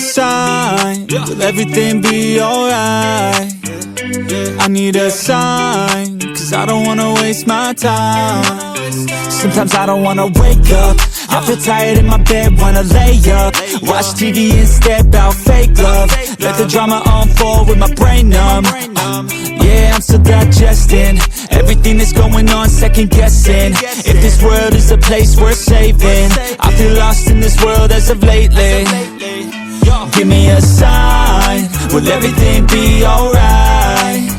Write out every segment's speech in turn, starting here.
sign. Will everything be alright? I need a sign, cause I don't wanna waste my time. Sometimes I don't wanna wake up, I feel tired in my bed, wanna lay up. Watch TV instead, about fake love. Let the drama unfold with my brain numb. Yeah, I'm still digesting everything that's going on, second guessing if this world is a place worth saving. I feel lost in this world as of lately. Give me a sign, will everything be alright?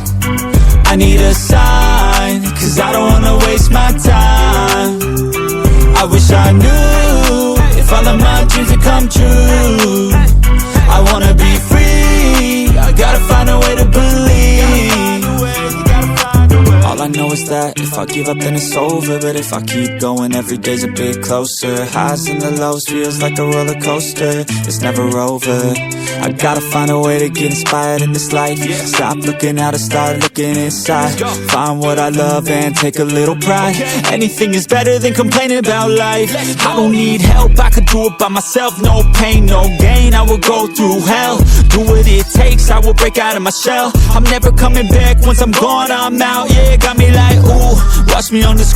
I need a sign, cause I don't wanna waste my time. I wish I knew if all of my dreams would come true. I wanna be free, I gotta find a way to believe. All I know is that if I give up then it's over, but if I keep going every day's a bit closer. Highs and the lows, feels like a roller coaster, it's never over. I gotta find a way to get inspired in this life. Stop looking out and start looking inside. Find what I love and take a little pride. Anything is better than complaining about life. I don't need help, I could do it by myself. No pain, no gain, I will go through hell. Do what it takes, I will break out of my shell. I'm never coming back, once I'm gone, I'm out. Yeah, got me like, ooh, watch me on the screen.